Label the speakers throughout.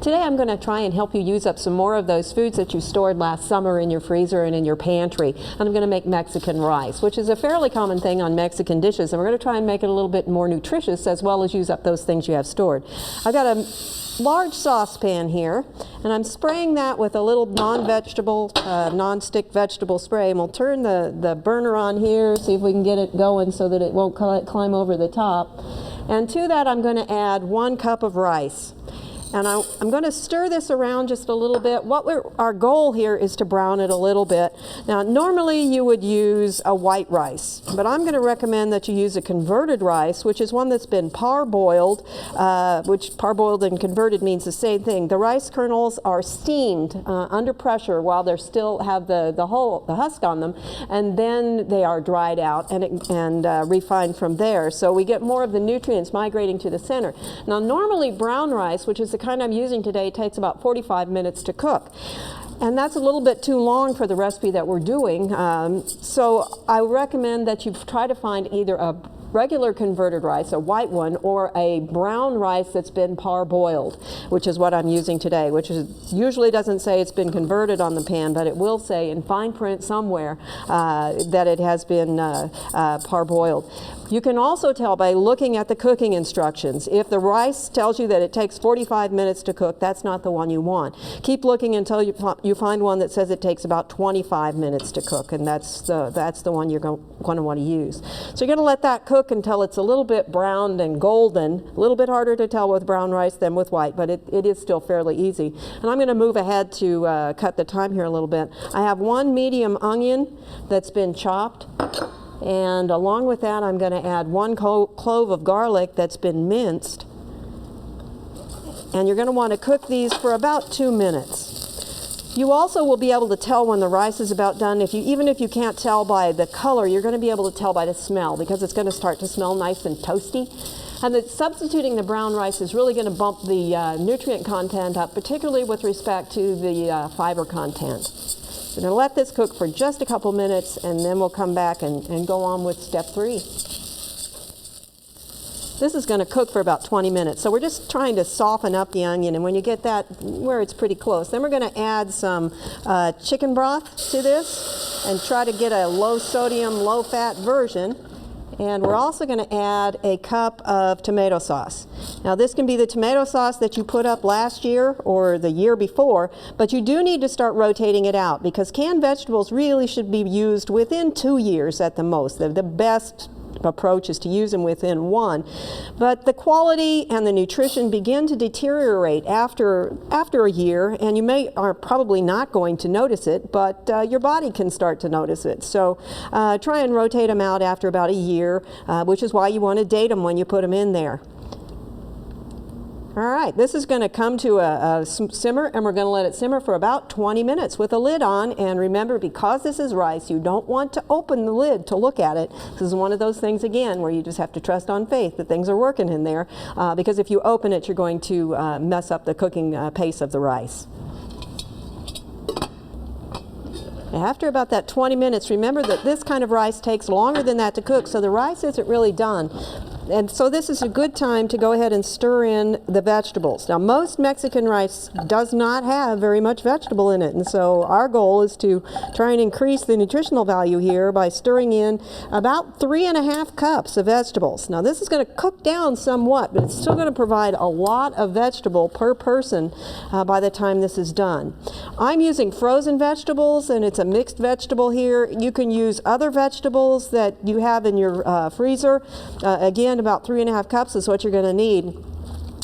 Speaker 1: Today I'm going to try and help you use up some more of those foods that you stored last summer in your freezer and in your pantry. And I'm going to make Mexican rice, which is a fairly common thing on Mexican dishes, and we're going to try and make it a little bit more nutritious as well as use up those things you have stored. I've got a large saucepan here, and I'm spraying that with a little non-stick vegetable spray, and we'll turn the burner on here, see if we can get it going so that it won't climb over the top. And to that I'm going to add 1 cup of rice. And I'm going to stir this around just a little bit. Our goal here is to brown it a little bit. Now, normally you would use a white rice, but I'm going to recommend that you use a converted rice, which is one that's been parboiled, which parboiled and converted means the same thing. The rice kernels are steamed under pressure while they still have the husk on them, and then they are dried out and refined from there. So we get more of the nutrients migrating to the center. Now, normally brown rice, which is the kind I'm using today, takes about 45 minutes to cook. And that's a little bit too long for the recipe that we're doing. So I recommend that you try to find either a regular converted rice, a white one, or a brown rice that's been parboiled, which is what I'm using today, which usually doesn't say it's been converted on the pan, but it will say in fine print somewhere that it has been parboiled. You can also tell by looking at the cooking instructions. If the rice tells you that it takes 45 minutes to cook, that's not the one you want. Keep looking until you find one that says it takes about 25 minutes to cook, and that's the one you're going to want to use. So you're going to let that cook until it's a little bit browned and golden. A little bit harder to tell with brown rice than with white, but it is still fairly easy. And I'm going to move ahead to cut the time here a little bit. I have 1 medium onion that's been chopped. And along with that, I'm going to add 1 clove of garlic that's been minced. And you're going to want to cook these for about 2 minutes. You also will be able to tell when the rice is about done. Even if you can't tell by the color, you're going to be able to tell by the smell, because it's going to start to smell nice and toasty. And substituting the brown rice is really going to bump the nutrient content up, particularly with respect to the fiber content. We're going to let this cook for just a couple minutes, and then we'll come back and go on with step 3. This is going to cook for about 20 minutes. So we're just trying to soften up the onion, and when you get that where it's pretty close, then we're going to add some chicken broth to this and try to get a low sodium, low fat version. And we're also going to add a cup of tomato sauce. Now, this can be the tomato sauce that you put up last year or the year before, but you do need to start rotating it out, because canned vegetables really should be used within 2 years at the most. The best approach is to use them within 1. But the quality and the nutrition begin to deteriorate after a year, and you are probably not going to notice it, but your body can start to notice it. So try and rotate them out after about a year, which is why you want to date them when you put them in there. All right, this is going to come to a simmer, and we're going to let it simmer for about 20 minutes with a lid on. And remember, because this is rice, you don't want to open the lid to look at it. This is one of those things, again, where you just have to trust on faith that things are working in there, because if you open it, you're going to mess up the cooking pace of the rice. After about that 20 minutes, remember that this kind of rice takes longer than that to cook, so the rice isn't really done. And so this is a good time to go ahead and stir in the vegetables. Now, most Mexican rice does not have very much vegetable in it, and so our goal is to try and increase the nutritional value here by stirring in about 3½ cups of vegetables. Now, this is going to cook down somewhat, but it's still going to provide a lot of vegetable per person by the time this is done. I'm using frozen vegetables, and it's a mixed vegetable here. You can use other vegetables that you have in your freezer. Again, about 3½ cups is what you're going to need.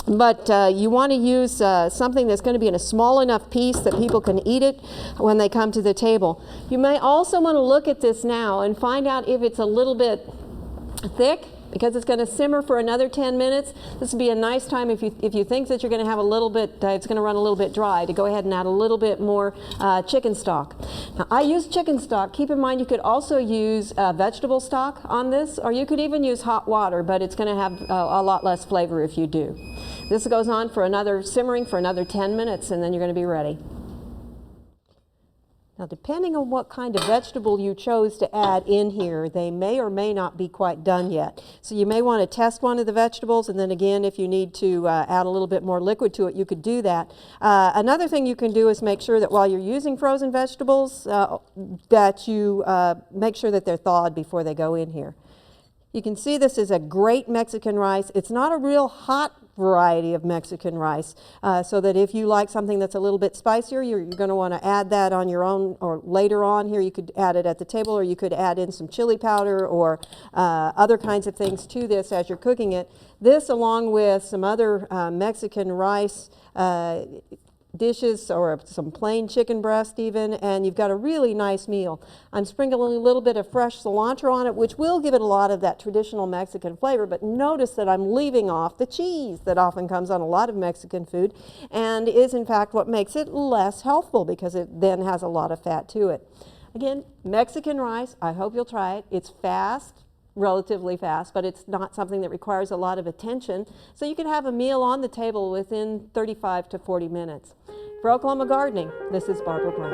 Speaker 1: But you want to use something that's going to be in a small enough piece that people can eat it when they come to the table. You may also want to look at this now and find out if it's a little bit thick, because it's going to simmer for another 10 minutes. This would be a nice time if you think that you're going to have a little bit, it's going to run a little bit dry, to go ahead and add a little bit more chicken stock. Now, I use chicken stock. Keep in mind you could also use vegetable stock on this, or you could even use hot water, but it's going to have a lot less flavor if you do. This goes on for simmering for another 10 minutes, and then you're going to be ready. Now, depending on what kind of vegetable you chose to add in here, they may or may not be quite done yet. So you may want to test one of the vegetables, and then again, if you need to add a little bit more liquid to it, you could do that. Another thing you can do is make sure that while you're using frozen vegetables, that you make sure that they're thawed before they go in here. You can see this is a great Mexican rice. It's not a real hot variety of Mexican rice, so that if you like something that's a little bit spicier, you're going to want to add that on your own, or later on here you could add it at the table, or you could add in some chili powder or other kinds of things to this as you're cooking it. This, along with some other Mexican rice dishes, or some plain chicken breast even, and you've got a really nice meal. I'm sprinkling a little bit of fresh cilantro on it, which will give it a lot of that traditional Mexican flavor, but notice that I'm leaving off the cheese that often comes on a lot of Mexican food, and is in fact what makes it less healthful, because it then has a lot of fat to it. Again, Mexican rice, I hope you'll try it. It's fast, relatively fast, but it's not something that requires a lot of attention. So you can have a meal on the table within 35 to 40 minutes. For Oklahoma Gardening, this is Barbara Brown.